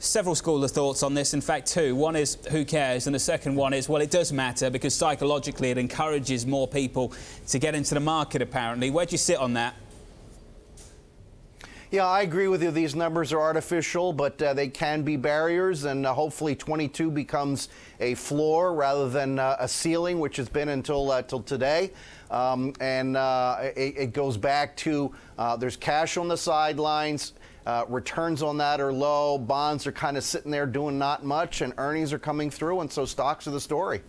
Several school of thoughts on this, in fact two. One is who cares, and the second one is, well, it does matter because psychologically it encourages more people to get into the market apparently. Where do you sit on that? Yeah, I agree with you. These numbers are artificial, but they can be barriers, and hopefully 22 becomes a floor rather than a ceiling, which has been until today. It goes back to there's cash on the sidelines. Returns on that are low. Bonds are kind of sitting there doing not much, and earnings are coming through, and so stocks are the story.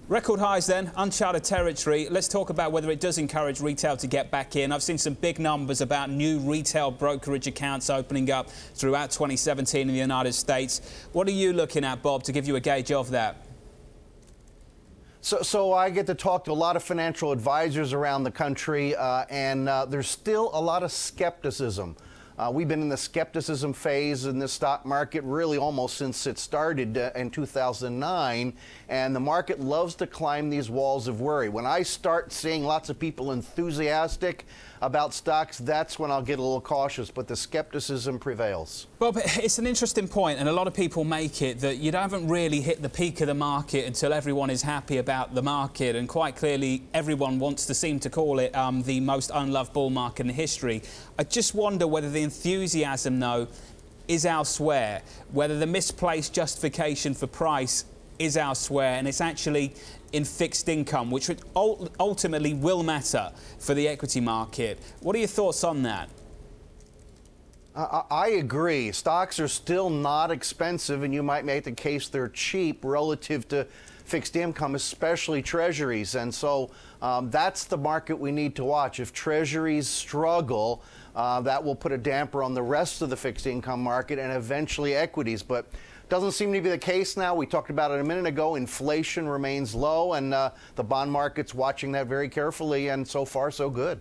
Record highs then, uncharted territory. Let's talk about whether it does encourage retail to get back in. I've seen some big numbers about new retail brokerage accounts opening up throughout 2017 in the United States. What are you looking at, Bob, to give you a gauge of that? So I get to talk to a lot of financial advisors around the country, and there's still a lot of skepticism. We've been in the skepticism phase in the stock market really almost since it started in 2009, and the market loves to climb these walls of worry. When I start seeing lots of people enthusiastic about stocks, that's when I'll get a little cautious, but the skepticism prevails. Bob, it's an interesting point, and a lot of people make it that you haven't really hit the peak of the market until everyone is happy about the market, and quite clearly everyone wants to seem to call it the most unloved bull market in history. I just wonder whether the enthusiasm, though, is elsewhere, whether the misplaced justification for price is elsewhere, and it's actually in fixed income, which ultimately will matter for the equity market. What are your thoughts on that? I agree. Stocks are still not expensive, and you might make the case they're cheap relative to fixed income, especially treasuries. And so that's the market we need to watch. If treasuries struggle, that will put a damper on the rest of the fixed income market and eventually equities. But doesn't seem to be the case now. We talked about it a minute ago. Inflation remains low, and the bond market's watching that very carefully, and so far, so good.